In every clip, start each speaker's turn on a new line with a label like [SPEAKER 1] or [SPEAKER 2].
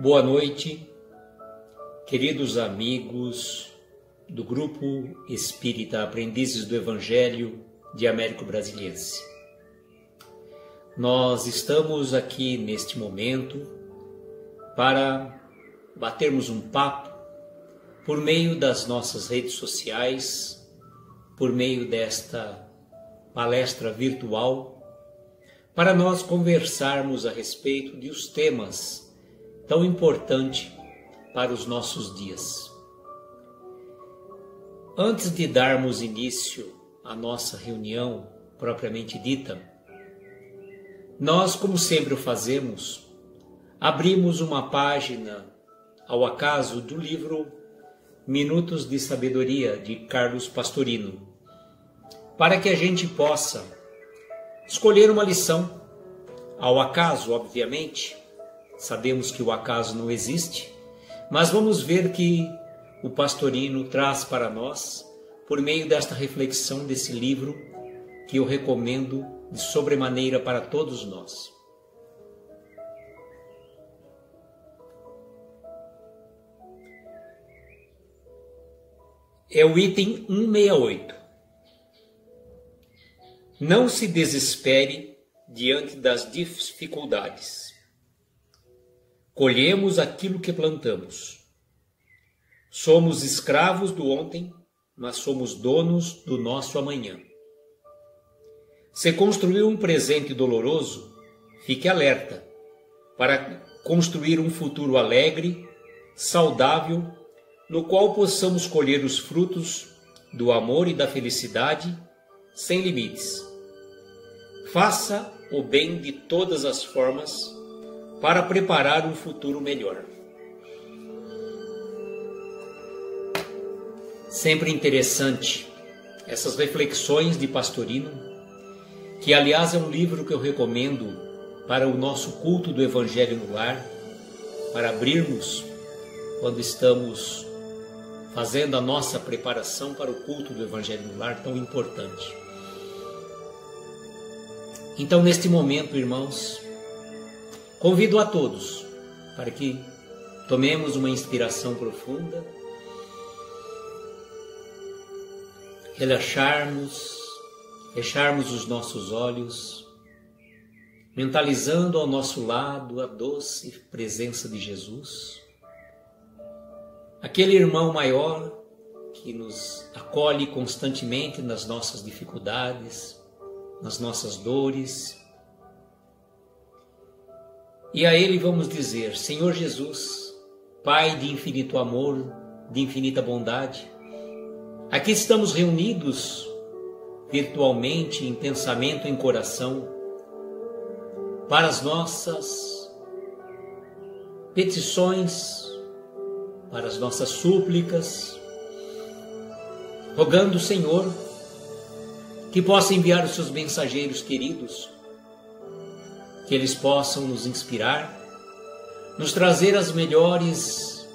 [SPEAKER 1] Boa noite, queridos amigos do Grupo Espírita Aprendizes do Evangelho de Américo Brasiliense. Nós estamos aqui neste momento para batermos um papo por meio das nossas redes sociais, por meio desta palestra virtual, para nós conversarmos a respeito de os temas tão importante para os nossos dias. Antes de darmos início à nossa reunião propriamente dita, nós, como sempre o fazemos, abrimos uma página ao acaso do livro Minutos de Sabedoria, de Carlos Pastorino, para que a gente possa escolher uma lição, ao acaso, obviamente. Sabemos que o acaso não existe, mas vamos ver que o Pastorino traz para nós, por meio desta reflexão desse livro, que eu recomendo de sobremaneira para todos nós. É o item 168. Não se desespere diante das dificuldades. Colhemos aquilo que plantamos. Somos escravos do ontem, mas somos donos do nosso amanhã. Se construiu um presente doloroso, fique alerta para construir um futuro alegre, saudável, no qual possamos colher os frutos do amor e da felicidade sem limites. Faça o bem de todas as formas para preparar um futuro melhor. Sempre interessante essas reflexões de Pastorino, que aliás é um livro que eu recomendo para o nosso culto do Evangelho no lar, para abrirmos quando estamos fazendo a nossa preparação para o culto do Evangelho no lar tão importante. Então, neste momento, irmãos, convido a todos para que tomemos uma inspiração profunda, relaxarmos, fecharmos os nossos olhos, mentalizando ao nosso lado a doce presença de Jesus, aquele irmão maior que nos acolhe constantemente nas nossas dificuldades, nas nossas dores. E a Ele vamos dizer: Senhor Jesus, Pai de infinito amor, de infinita bondade, aqui estamos reunidos virtualmente, em pensamento, em coração, para as nossas petições, para as nossas súplicas, rogando, Senhor, que possa enviar os seus mensageiros queridos, que eles possam nos inspirar, nos trazer as melhores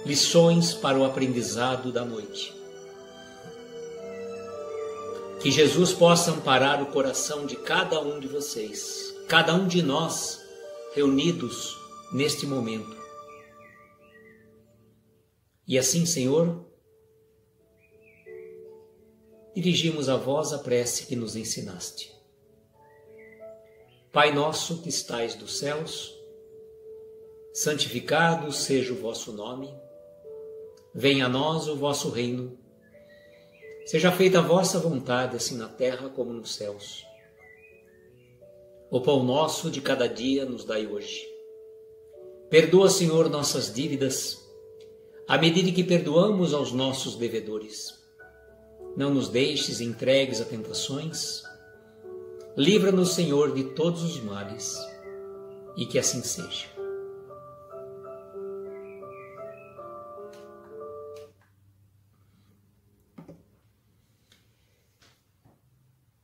[SPEAKER 1] lições para o aprendizado da noite. Que Jesus possa amparar o coração de cada um de vocês, cada um de nós reunidos neste momento. E assim, Senhor, dirigimos a vós a prece que nos ensinaste. Pai nosso que estais dos céus, santificado seja o vosso nome, venha a nós o vosso reino, seja feita a vossa vontade, assim na terra como nos céus. O pão nosso de cada dia nos dai hoje. Perdoa, Senhor, nossas dívidas, à medida que perdoamos aos nossos devedores. Não nos deixes entregues a tentações. Livra-nos, Senhor, de todos os males. e que assim seja.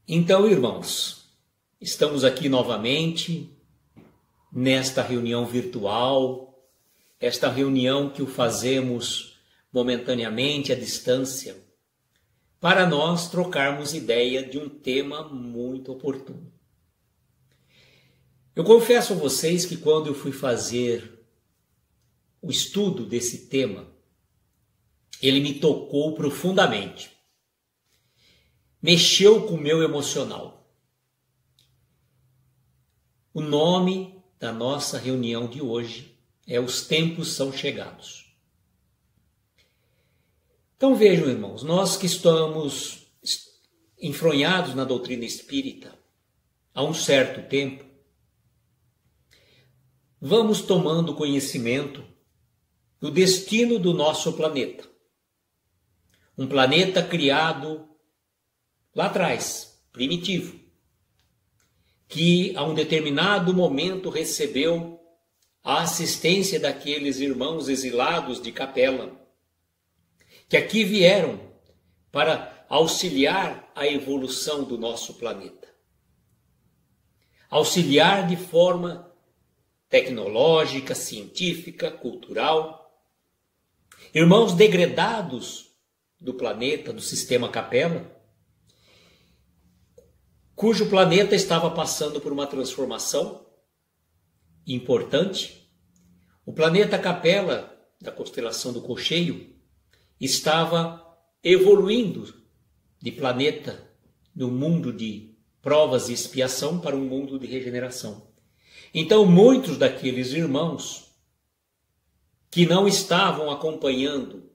[SPEAKER 1] Então, irmãos, estamos aqui novamente nesta reunião virtual, esta reunião que o fazemos momentaneamente à distância, para nós trocarmos ideia de um tema muito oportuno. Eu confesso a vocês que quando eu fui fazer o estudo desse tema, ele me tocou profundamente. Mexeu com o meu emocional. O nome da nossa reunião de hoje é Os Tempos São Chegados. Então vejam, irmãos, nós que estamos enfronhados na doutrina espírita há um certo tempo, vamos tomando conhecimento do destino do nosso planeta. Um planeta criado lá atrás, primitivo, que a um determinado momento recebeu a assistência daqueles irmãos exilados de Capela, que aqui vieram para auxiliar a evolução do nosso planeta. Auxiliar de forma tecnológica, científica, cultural. Irmãos degredados do planeta, do sistema Capela, cujo planeta estava passando por uma transformação importante. O planeta Capela, da constelação do Cocheio, estava evoluindo de planeta no mundo de provas e expiação para um mundo de regeneração. Então, muitos daqueles irmãos que não estavam acompanhando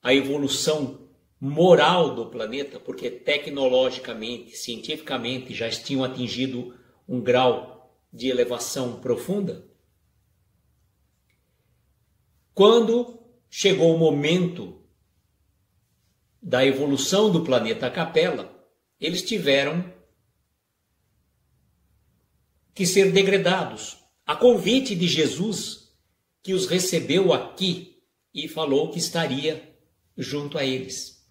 [SPEAKER 1] a evolução moral do planeta, porque tecnologicamente, cientificamente já tinham atingido um grau de elevação profunda, quando chegou o momento da evolução do planeta Capela, eles tiveram que ser degradados, a convite de Jesus, que os recebeu aqui e falou que estaria junto a eles.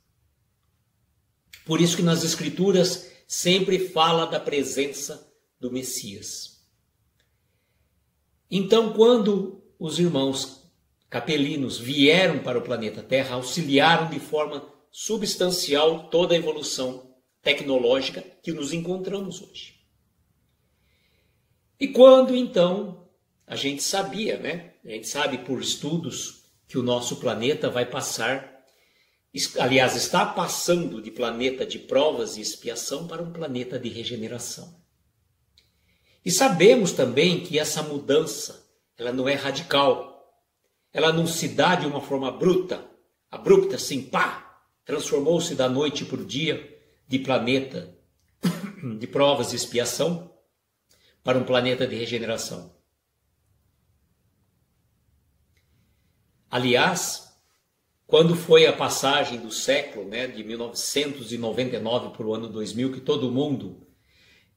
[SPEAKER 1] Por isso que nas Escrituras sempre fala da presença do Messias. Então, quando os irmãos capelinos vieram para o planeta Terra, auxiliaram de forma substancial toda a evolução tecnológica que nos encontramos hoje. E quando, então, a gente sabia, né? A gente sabe por estudos que o nosso planeta vai passar, aliás, está passando de planeta de provas e expiação para um planeta de regeneração. E sabemos também que essa mudança, ela não é radical. Ela não se dá de uma forma abrupta, assim, pá, transformou-se da noite para o dia de planeta de provas e expiação para um planeta de regeneração. Aliás, quando foi a passagem do século, né, de 1999 para o ano 2000, que todo mundo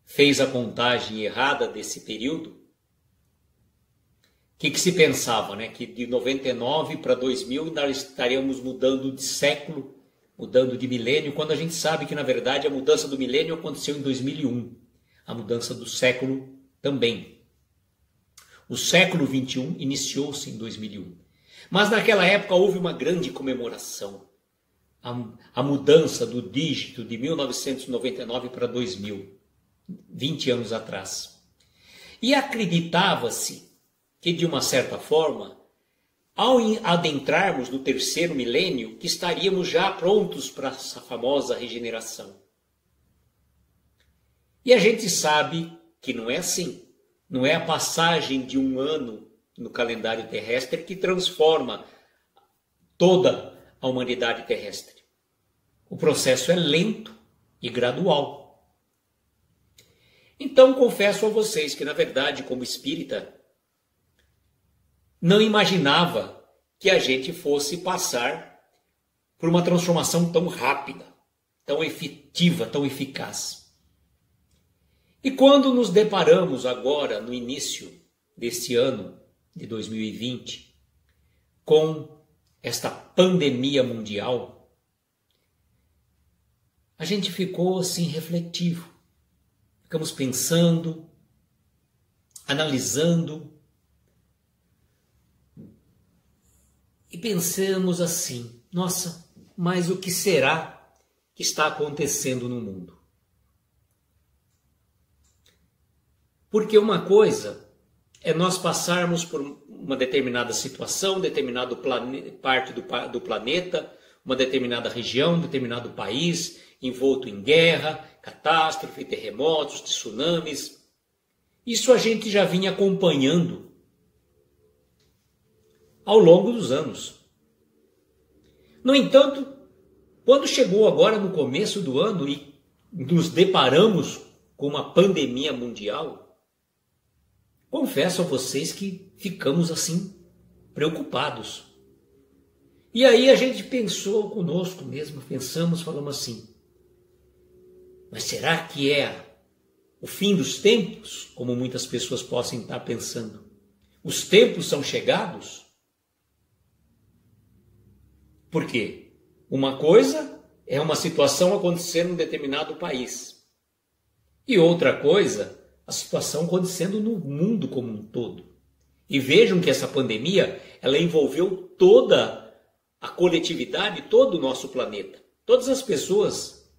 [SPEAKER 1] fez a contagem errada desse período, o que se pensava? Né? Que de 99 para 2000 ainda estaríamos mudando de século, mudando de milênio, quando a gente sabe que, na verdade, a mudança do milênio aconteceu em 2001. A mudança do século também. O século XXI iniciou-se em 2001. Mas naquela época houve uma grande comemoração. A mudança do dígito de 1999 para 2000, 20 anos atrás. E acreditava-se que, de uma certa forma, ao adentrarmos no terceiro milênio, que estaríamos já prontos para essa famosa regeneração. E a gente sabe que não é assim. Não é a passagem de um ano no calendário terrestre que transforma toda a humanidade terrestre. O processo é lento e gradual. Então, confesso a vocês que, na verdade, como espírita, não imaginava que a gente fosse passar por uma transformação tão rápida, tão efetiva, tão eficaz. E quando nos deparamos agora, no início deste ano de 2020, com esta pandemia mundial, a gente ficou assim refletivo. Ficamos pensando, analisando e pensamos assim: nossa, mas o que será que está acontecendo no mundo? Porque uma coisa é nós passarmos por uma determinada situação, determinado parte do planeta, uma determinada região, um determinado país, envolto em guerra, catástrofe, terremotos, tsunamis. Isso a gente já vinha acompanhando ao longo dos anos. No entanto, quando chegou agora no começo do ano e nos deparamos com uma pandemia mundial, confesso a vocês que ficamos assim, preocupados. E aí a gente pensou conosco mesmo, falamos assim: mas será que é o fim dos tempos? Como muitas pessoas possam estar pensando. Os tempos são chegados? Por quê? Uma coisa é uma situação acontecendo em um determinado país. E outra coisa, a situação acontecendo no mundo como um todo. E vejam que essa pandemia, ela envolveu toda a coletividade, todo o nosso planeta, todas as pessoas.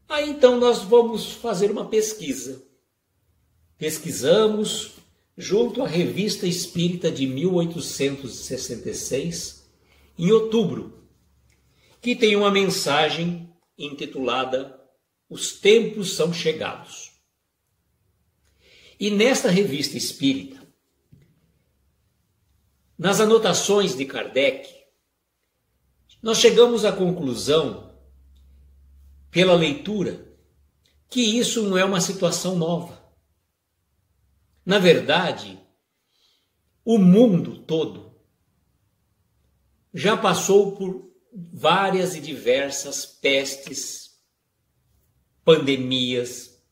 [SPEAKER 1] Aí então nós vamos fazer uma pesquisa. Pesquisamos junto à Revista Espírita de 1866, em outubro, que tem uma mensagem intitulada Os Tempos São Chegados. E nesta Revista Espírita, nas anotações de Kardec, nós chegamos à conclusão, pela leitura, que isso não é uma situação nova. Na verdade, o mundo todo já passou por várias e diversas pestes, pandemias,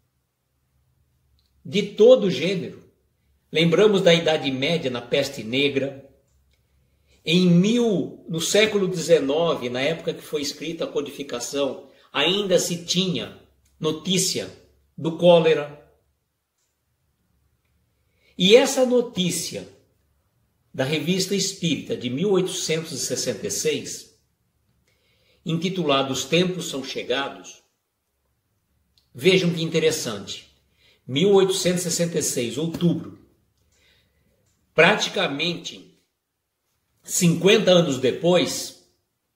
[SPEAKER 1] de todo gênero. Lembramos da Idade Média, na peste negra. No século XIX, na época que foi escrita a codificação, ainda se tinha notícia do cólera. E essa notícia da Revista Espírita de 1866, intitulada Os Tempos São Chegados, vejam que interessante. 1866, outubro. Praticamente 50 anos depois,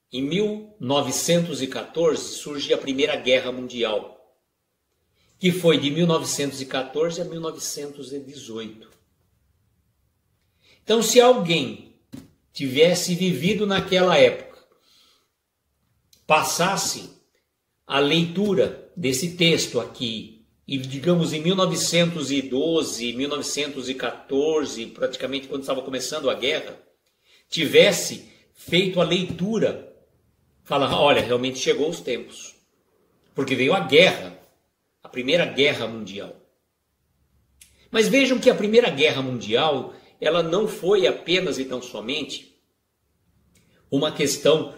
[SPEAKER 1] em 1914, surge a Primeira Guerra Mundial, que foi de 1914 a 1918. Então, se alguém tivesse vivido naquela época, passasse a leitura desse texto aqui, e digamos em 1912, 1914, praticamente quando estava começando a guerra, tivesse feito a leitura, falar: olha, realmente chegou os tempos, porque veio a guerra, a Primeira Guerra Mundial. Mas vejam que a Primeira Guerra Mundial, ela não foi apenas e tão somente uma questão,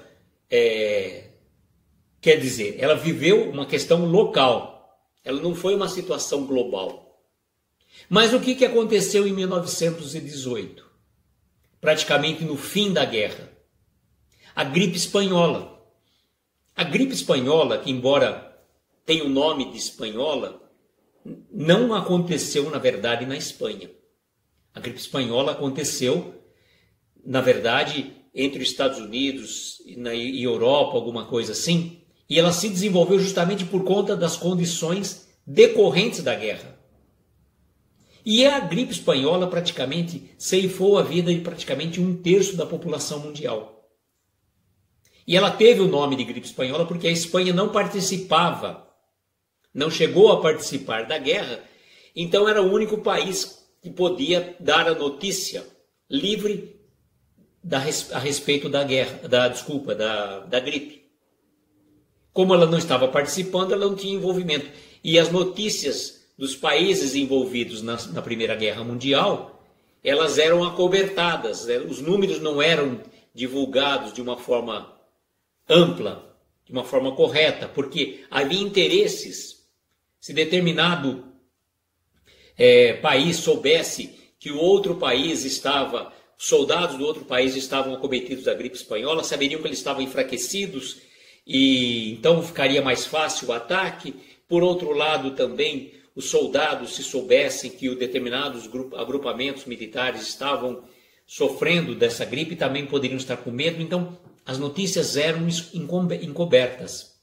[SPEAKER 1] quer dizer, ela viveu uma questão local, ela não foi uma situação global. Mas o que aconteceu em 1918? Praticamente no fim da guerra. A gripe espanhola. A gripe espanhola, que embora tenha o nome de espanhola, não aconteceu, na verdade, na Espanha. A gripe espanhola aconteceu, na verdade, entre os Estados Unidos e Europa, alguma coisa assim, e ela se desenvolveu justamente por conta das condições decorrentes da guerra. E a gripe espanhola praticamente ceifou a vida de praticamente 1/3 da população mundial. E ela teve o nome de gripe espanhola porque a Espanha não participava, não chegou a participar da guerra, então era o único país que podia dar a notícia livre a respeito da guerra, da gripe. Como ela não estava participando, ela não tinha envolvimento. E as notícias dos países envolvidos na Primeira Guerra Mundial, elas eram acobertadas, os números não eram divulgados de uma forma ampla, de uma forma correta, porque havia interesses. Se determinado país soubesse que o outro país estava, soldados do outro país estavam acometidos da gripe espanhola, saberiam que eles estavam enfraquecidos e então ficaria mais fácil o ataque. Por outro lado, também os soldados, se soubessem que determinados agrupamentos militares estavam sofrendo dessa gripe, também poderiam estar com medo. Então, as notícias eram encobertas.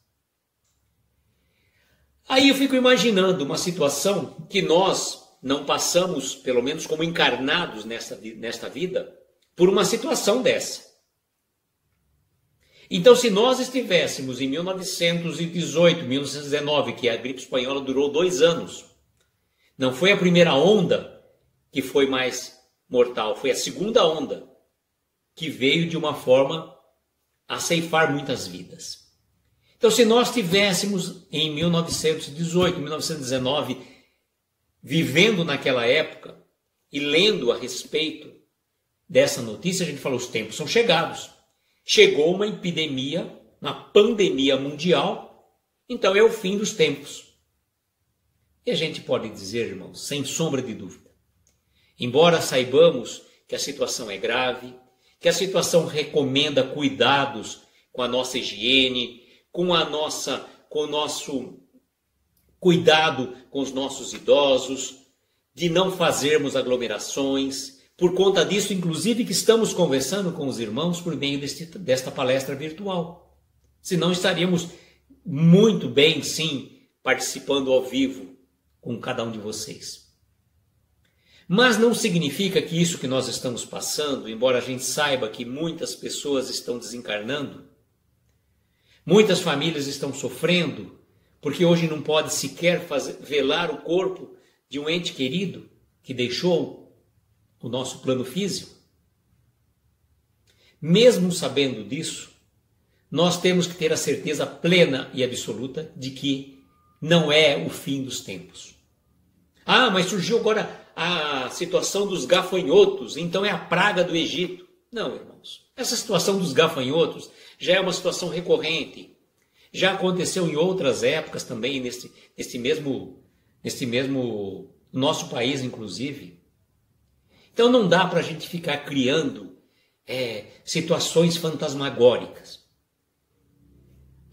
[SPEAKER 1] Aí eu fico imaginando uma situação que nós não passamos, pelo menos como encarnados nesta vida, por uma situação dessa. Então, se nós estivéssemos em 1918, 1919, que a gripe espanhola durou 2 anos, não foi a primeira onda que foi mais mortal, foi a segunda onda que veio de uma forma a ceifar muitas vidas. Então, se nós estivéssemos em 1918, 1919, vivendo naquela época e lendo a respeito dessa notícia, a gente falou, os tempos são chegados. Chegou uma epidemia, uma pandemia mundial, então é o fim dos tempos. E a gente pode dizer, irmãos, sem sombra de dúvida, embora saibamos que a situação é grave, que a situação recomenda cuidados com a nossa higiene, com o nosso cuidado com os nossos idosos, de não fazermos aglomerações. Por conta disso, inclusive, que estamos conversando com os irmãos por meio desta palestra virtual. Senão estaríamos muito bem, sim, participando ao vivo com cada um de vocês. Mas não significa que isso que nós estamos passando, embora a gente saiba que muitas pessoas estão desencarnando, muitas famílias estão sofrendo, porque hoje não pode sequer velar o corpo de um ente querido que deixou o nosso plano físico. Mesmo sabendo disso, nós temos que ter a certeza plena e absoluta de que não é o fim dos tempos. Ah, mas surgiu agora a situação dos gafanhotos, então é a praga do Egito. Não, irmãos. Essa situação dos gafanhotos já é uma situação recorrente. Já aconteceu em outras épocas também, nesse mesmo nosso país, inclusive. Então não dá para a gente ficar criando situações fantasmagóricas.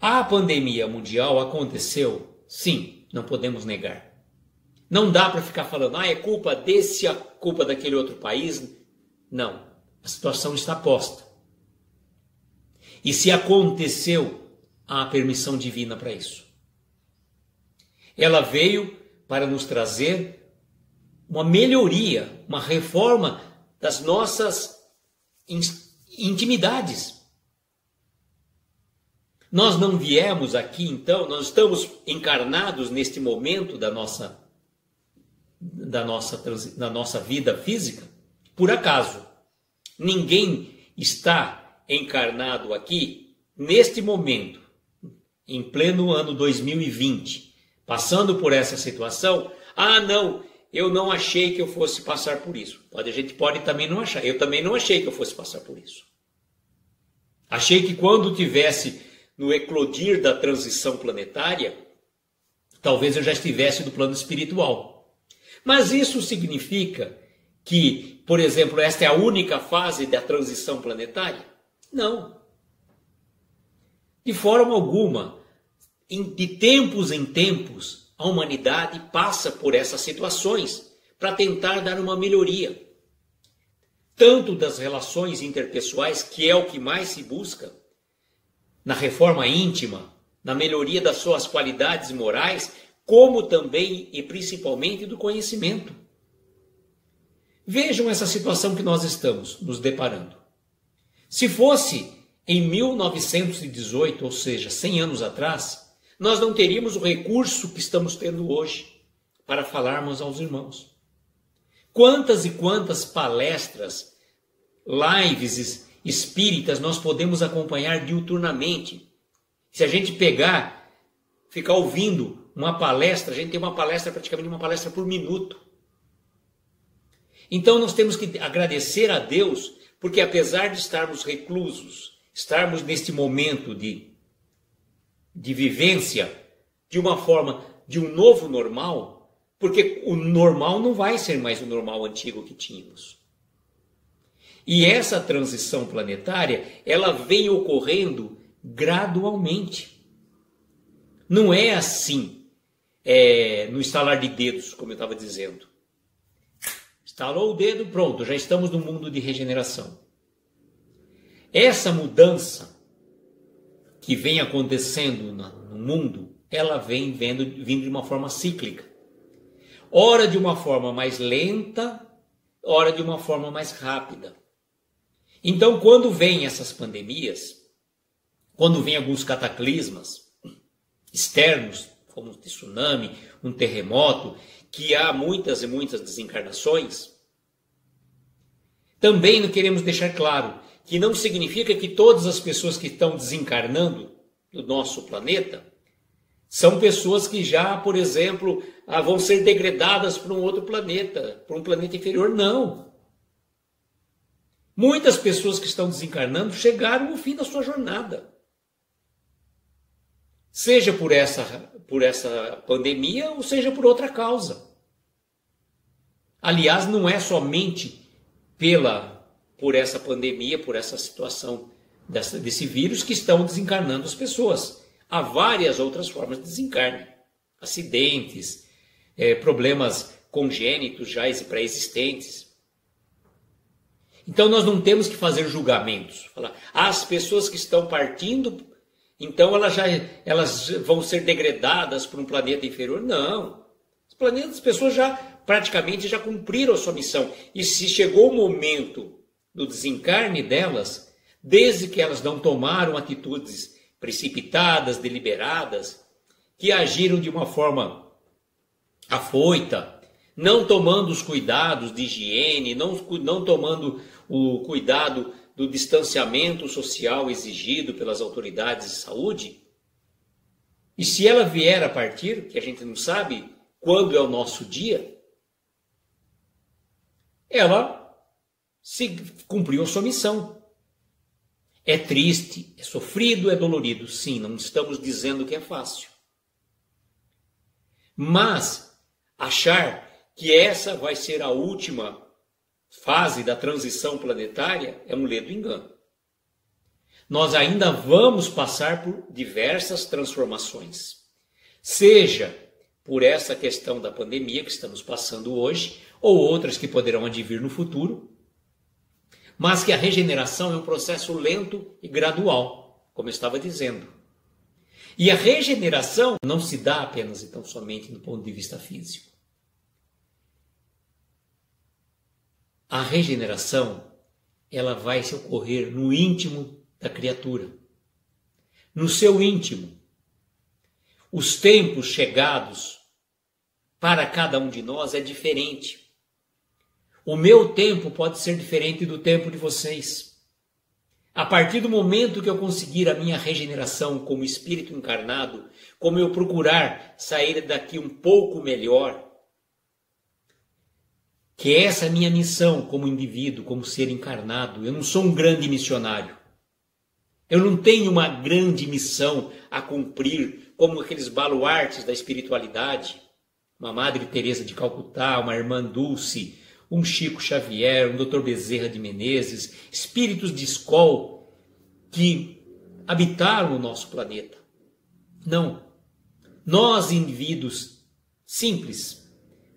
[SPEAKER 1] A pandemia mundial aconteceu, sim, não podemos negar. Não dá para ficar falando, é culpa desse, é culpa daquele outro país. Não, a situação está posta. E se aconteceu, há permissão divina para isso. Ela veio para nos trazer uma melhoria, uma reforma das nossas intimidades. Nós não viemos aqui, então, nós estamos encarnados neste momento da nossa vida física, por acaso. Ninguém está encarnado aqui neste momento, em pleno ano 2020, passando por essa situação. Ah, não, eu não achei que eu fosse passar por isso. A gente pode também não achar. Eu também não achei que eu fosse passar por isso. Achei que quando tivesse no eclodir da transição planetária, talvez eu já estivesse no plano espiritual. Mas isso significa que, por exemplo, esta é a única fase da transição planetária? Não. De forma alguma. De tempos em tempos, a humanidade passa por essas situações para tentar dar uma melhoria. Tanto das relações interpessoais, que é o que mais se busca, na reforma íntima, na melhoria das suas qualidades morais, como também e principalmente do conhecimento. Vejam essa situação que nós estamos nos deparando. Se fosse em 1918, ou seja, 100 anos atrás, nós não teríamos o recurso que estamos tendo hoje para falarmos aos irmãos. Quantas e quantas palestras, lives espíritas nós podemos acompanhar diuturnamente. Se a gente ficar ouvindo uma palestra, a gente tem uma palestra, praticamente uma palestra por minuto. Então nós temos que agradecer a Deus, porque apesar de estarmos reclusos, estarmos neste momento de vivência, de uma forma, de um novo normal, porque o normal não vai ser mais o normal antigo que tínhamos. E essa transição planetária, ela vem ocorrendo gradualmente. Não é assim, no estalar de dedos, como eu estava dizendo. Estalou o dedo, pronto, já estamos no mundo de regeneração. Essa mudança que vem acontecendo no mundo, ela vem vindo de uma forma cíclica. Ora de uma forma mais lenta, ora de uma forma mais rápida. Então, quando vêm essas pandemias, quando vêm alguns cataclismas externos, como um tsunami, um terremoto, que há muitas e muitas desencarnações, também não queremos deixar claro que não significa que todas as pessoas que estão desencarnando no nosso planeta são pessoas que já, por exemplo, vão ser degradadas para um outro planeta, para um planeta inferior. Não. Muitas pessoas que estão desencarnando chegaram ao fim da sua jornada. Seja por essa pandemia ou seja por outra causa. Aliás, não é somente por essa pandemia, por essa situação desse vírus que estão desencarnando as pessoas. Há várias outras formas de desencarne. Acidentes, problemas congênitos já pré-existentes. Então nós não temos que fazer julgamentos. Falar, as pessoas que estão partindo, então elas vão ser degradadas para um planeta inferior. Não. As pessoas praticamente já cumpriram a sua missão. E se chegou o momento do desencarne delas, desde que elas não tomaram atitudes precipitadas, deliberadas, que agiram de uma forma afoita, não tomando os cuidados de higiene, não tomando o cuidado do distanciamento social exigido pelas autoridades de saúde, e se ela vier a partir, que a gente não sabe quando é o nosso dia, ela cumpriu a sua missão. É triste, é sofrido, é dolorido. Sim, não estamos dizendo que é fácil. Mas achar que essa vai ser a última fase da transição planetária é um ledo engano. Nós ainda vamos passar por diversas transformações. Seja por essa questão da pandemia que estamos passando hoje, ou outras que poderão advir no futuro, mas que a regeneração é um processo lento e gradual, como eu estava dizendo. E a regeneração não se dá apenas, então, somente do ponto de vista físico. A regeneração, ela vai se ocorrer no íntimo da criatura, no seu íntimo. Os tempos chegados para cada um de nós é diferente. O meu tempo pode ser diferente do tempo de vocês. A partir do momento que eu conseguir a minha regeneração como espírito encarnado, como eu procurar sair daqui um pouco melhor, que essa é a minha missão como indivíduo, como ser encarnado. Eu não sou um grande missionário. Eu não tenho uma grande missão a cumprir, como aqueles baluartes da espiritualidade. Uma Madre Teresa de Calcutá, uma Irmã Dulce, um Chico Xavier, um Dr. Bezerra de Menezes, espíritos de escola que habitaram o nosso planeta. Não. Nós, indivíduos simples,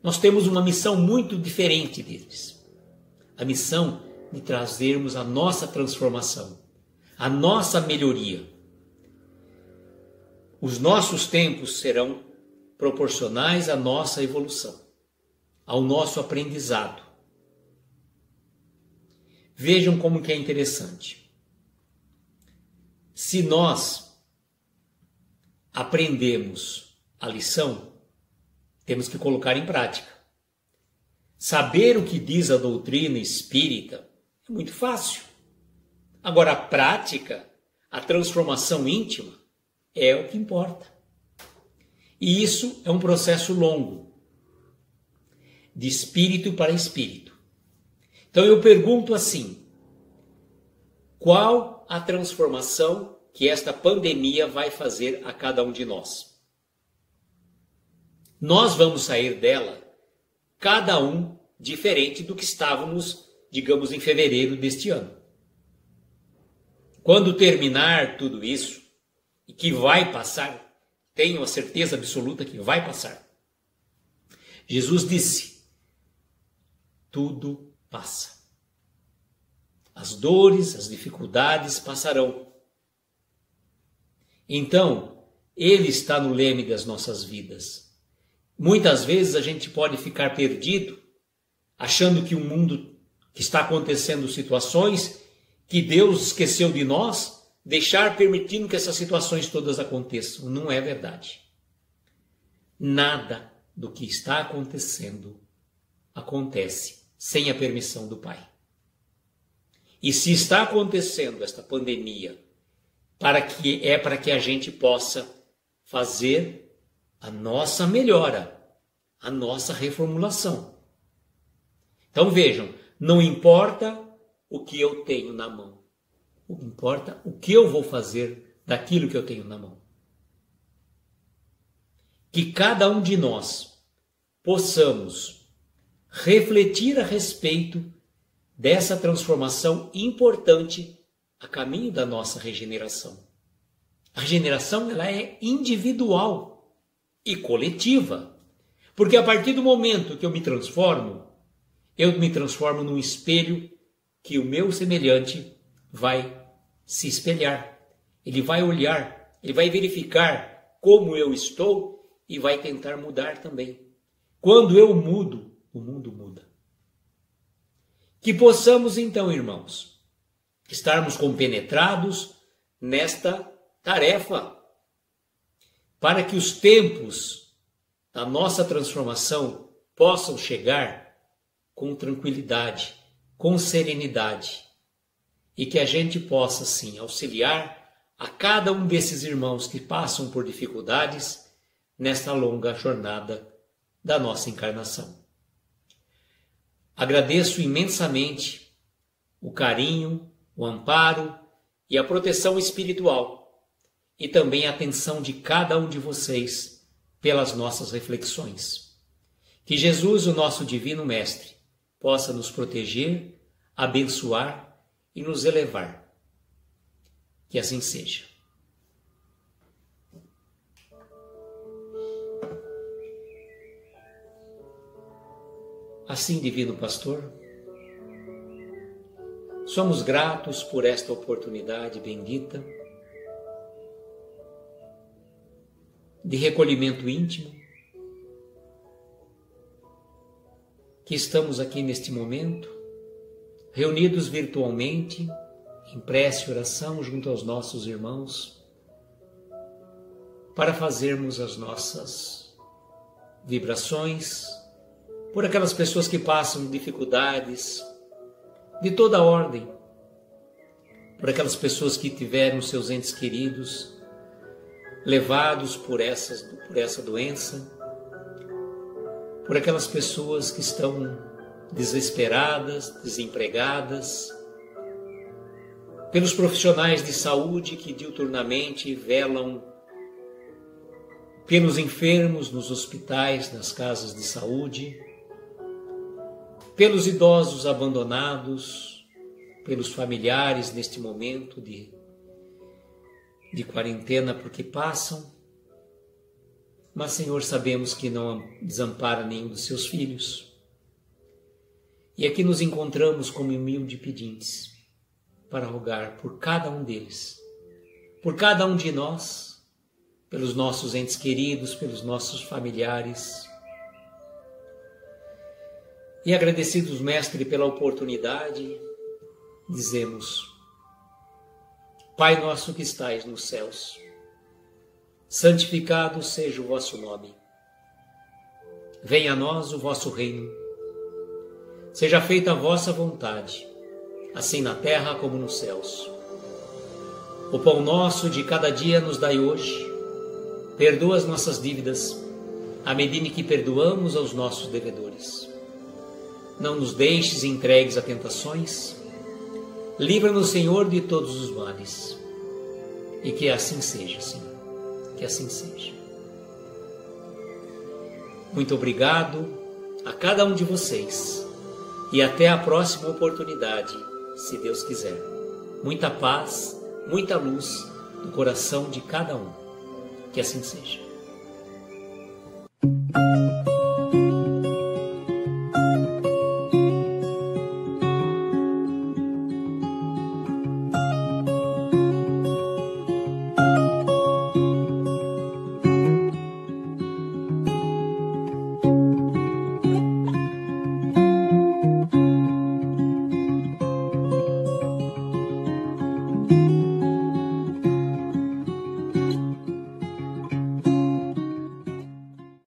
[SPEAKER 1] nós temos uma missão muito diferente deles. A missão de trazermos a nossa transformação, a nossa melhoria. Os nossos tempos serão proporcionais à nossa evolução, ao nosso aprendizado. Vejam como que é interessante. Se nós aprendemos a lição, temos que colocar em prática. Saber o que diz a doutrina espírita é muito fácil. Agora, a prática, a transformação íntima, é o que importa. E isso é um processo longo, de espírito para espírito. Então eu pergunto assim: qual a transformação que esta pandemia vai fazer a cada um de nós? Nós vamos sair dela, cada um diferente do que estávamos, digamos, em fevereiro deste ano. Quando terminar tudo isso, e que vai passar, tenho a certeza absoluta que vai passar. Jesus disse: tudo passa. As dores, as dificuldades passarão. Então, Ele está no leme das nossas vidas. Muitas vezes a gente pode ficar perdido, achando que o mundo, que está acontecendo situações, que Deus esqueceu de nós, permitindo que essas situações todas aconteçam. Não é verdade. Nada do que está acontecendo acontece sem a permissão do Pai. E se está acontecendo esta pandemia, para que a gente possa fazer a nossa melhora, a nossa reformulação. Então vejam, não importa o que eu tenho na mão, importa o que eu vou fazer daquilo que eu tenho na mão. Que cada um de nós possamos refletir a respeito dessa transformação importante a caminho da nossa regeneração. A regeneração, ela é individual e coletiva, porque a partir do momento que eu me transformo num espelho que o meu semelhante vai se espelhar. Ele vai olhar, ele vai verificar como eu estou e vai tentar mudar também. Quando eu mudo, o mundo muda. Que possamos então, irmãos, estarmos compenetrados nesta tarefa, para que os tempos da nossa transformação possam chegar com tranquilidade, com serenidade, e que a gente possa, sim, auxiliar a cada um desses irmãos que passam por dificuldades nesta longa jornada da nossa encarnação. Agradeço imensamente o carinho, o amparo e a proteção espiritual, e também a atenção de cada um de vocês pelas nossas reflexões. Que Jesus, o nosso Divino Mestre, possa nos proteger, abençoar e nos elevar. Que assim seja. Assim, Divino Pastor, somos gratos por esta oportunidade bendita de recolhimento íntimo, que estamos aqui neste momento, reunidos virtualmente, em prece e oração junto aos nossos irmãos, para fazermos as nossas vibrações por aquelas pessoas que passam dificuldades de toda ordem, por aquelas pessoas que tiveram seus entes queridos levados por essa doença, por aquelas pessoas que estão desesperadas, desempregadas, pelos profissionais de saúde que diuturnamente velam pelos enfermos nos hospitais, nas casas de saúde, pelos idosos abandonados, pelos familiares neste momento de quarentena porque passam. Mas, Senhor, sabemos que não desampara nenhum dos seus filhos. E aqui nos encontramos como humildes pedintes para rogar por cada um deles, por cada um de nós, pelos nossos entes queridos, pelos nossos familiares. E agradecidos, Mestre, pela oportunidade, dizemos: Pai nosso que estais nos céus, santificado seja o vosso nome. Venha a nós o vosso reino. Seja feita a vossa vontade, assim na terra como nos céus. O pão nosso de cada dia nos dai hoje. Perdoa as nossas dívidas, à medida que perdoamos aos nossos devedores. Não nos deixes entregues a tentações. Livra-nos, Senhor, de todos os males. E que assim seja, Senhor. Que assim seja. Muito obrigado a cada um de vocês. E até a próxima oportunidade, se Deus quiser. Muita paz, muita luz no coração de cada um. Que assim seja.